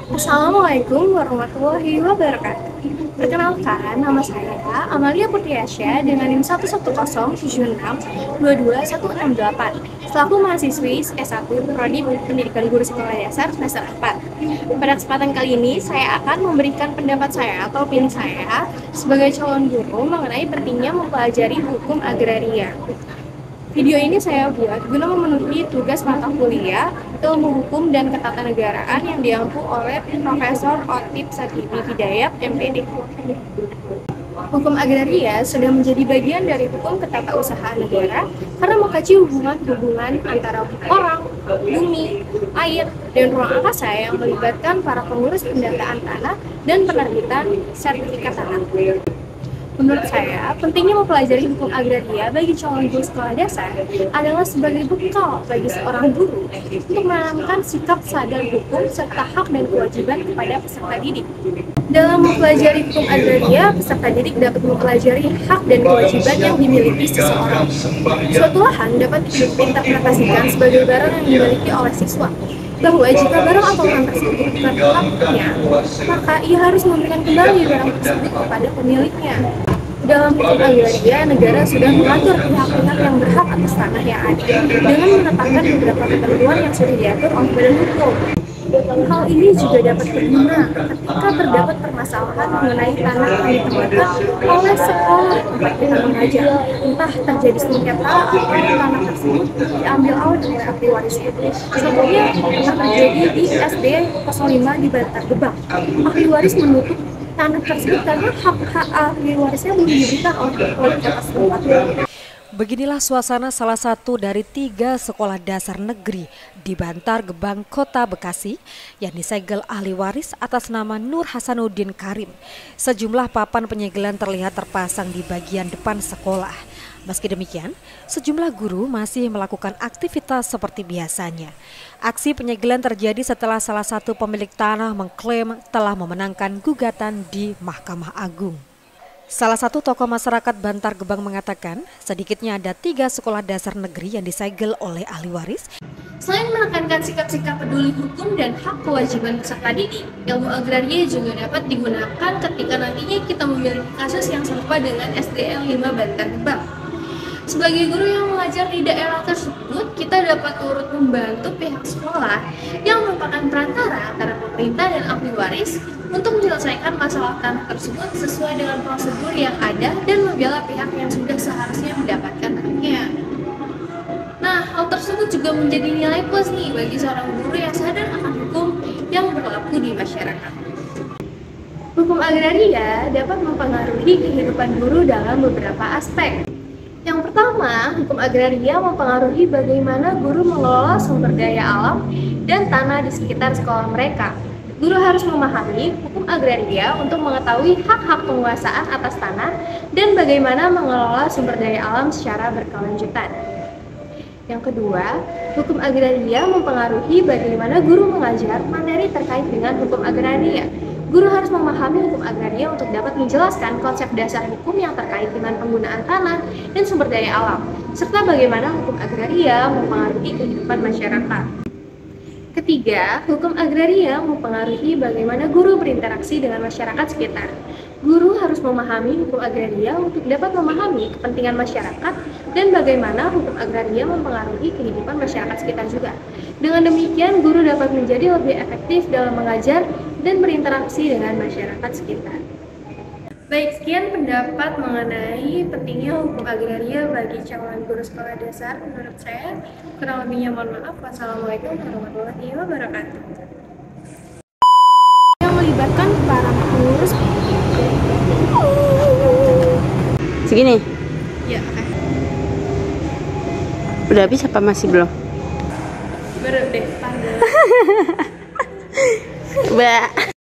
Assalamualaikum warahmatullahi wabarakatuh. Perkenalkan, nama saya Amalia Putriasya dengan NIM 11076222168 selaku mahasiswi S1 Prodi Pendidikan Guru Sekolah Dasar semester 4. Pada kesempatan kali ini, saya akan memberikan pendapat saya atau opini saya sebagai calon guru mengenai pentingnya mempelajari hukum agraria. Video ini saya buat guna memenuhi tugas mata kuliah Ilmu Hukum dan Ketatanegaraan yang diampu oleh Profesor Otip Satiti Hidayat, MPD. Hukum agraria sudah menjadi bagian dari hukum ketatausahaan negara karena mengkaji hubungan antara orang, bumi, air, dan ruang angkasa yang melibatkan para pengurus pendataan tanah dan penerbitan sertifikat tanah. Menurut saya, pentingnya mempelajari hukum agraria bagi calon guru sekolah dasar adalah sebagai bekal bagi seorang guru untuk menanamkan sikap sadar hukum serta hak dan kewajiban kepada peserta didik. Dalam mempelajari hukum agraria, peserta didik dapat mempelajari hak dan kewajiban yang dimiliki seseorang. Suatu lahan dapat diinterpretasikan sebagai barang yang dimiliki oleh siswa, bahwa jika barang atau lahan tersebut bukan haknya, maka ia harus memberikan kembali barang tersebut kepada pemiliknya. Dalam hukum agraria, negara sudah mengatur pihak-pihak yang berhak atas tanah yang ada dengan menetapkan beberapa ketentuan yang sudah diatur oleh badan hukum. Hal ini juga dapat berguna ketika terdapat permasalahan mengenai tanah yang ditemukan oleh sekolah tempat kita mengajar, entah terjadi sengketa atau tanah tersebut diambil alih oleh ahli waris itu. Contohnya pernah terjadi di SD 05 di Bantar Gebang. Ahli waris menutup tanah tersebut karena hak ahli warisnya belum diberikan oleh kota setempat. Beginilah suasana salah satu dari 3 sekolah dasar negeri di Bantar Gebang, Kota Bekasi yang disegel ahli waris atas nama Nur Hasanuddin Karim. Sejumlah papan penyegelan terlihat terpasang di bagian depan sekolah. Meski demikian, sejumlah guru masih melakukan aktivitas seperti biasanya. Aksi penyegelan terjadi setelah salah satu pemilik tanah mengklaim telah memenangkan gugatan di Mahkamah Agung. Salah satu tokoh masyarakat Bantar Gebang mengatakan sedikitnya ada 3 sekolah dasar negeri yang disegel oleh ahli waris. Selain menekankan sikap-sikap peduli hukum dan hak kewajiban peserta didik, ilmu agraria juga dapat digunakan ketika nantinya kita memiliki kasus yang serupa dengan SDN 5 Bantar Gebang. Sebagai guru yang mengajar di daerah tersebut, kita dapat turut membantu pihak sekolah yang merupakan perantara antara pemerintah dan ahli waris untuk menyelesaikan masalah tanah tersebut sesuai dengan prosedur yang ada dan membela pihak yang sudah seharusnya mendapatkan haknya. Nah, hal tersebut juga menjadi nilai plus nih bagi seorang guru yang sadar akan hukum yang berlaku di masyarakat. Hukum agraria dapat mempengaruhi kehidupan guru dalam beberapa aspek. Yang pertama, hukum agraria mempengaruhi bagaimana guru mengelola sumber daya alam dan tanah di sekitar sekolah mereka. Guru harus memahami hukum agraria untuk mengetahui hak-hak penguasaan atas tanah dan bagaimana mengelola sumber daya alam secara berkelanjutan. Yang kedua, hukum agraria mempengaruhi bagaimana guru mengajar materi terkait dengan hukum agraria. Guru harus memahami hukum agraria untuk dapat menjelaskan konsep dasar hukum yang terkait dengan penggunaan tanah dan sumber daya alam, serta bagaimana hukum agraria mempengaruhi kehidupan masyarakat. Ketiga, hukum agraria mempengaruhi bagaimana guru berinteraksi dengan masyarakat sekitar. Guru harus memahami hukum agraria untuk dapat memahami kepentingan masyarakat dan bagaimana hukum agraria mempengaruhi kehidupan masyarakat sekitar juga. Dengan demikian, guru dapat menjadi lebih efektif dalam mengajar dan berinteraksi dengan masyarakat sekitar. Baik, sekian pendapat mengenai pentingnya hukum agraria bagi calon guru sekolah dasar menurut saya. Kurang lebihnya mohon maaf. Wassalamualaikum warahmatullahi wabarakatuh. Yang melibatkan para pengurus. Segini? Ya, oke. Udah habis apa masih belum? Baru deh, tanda. Mbak.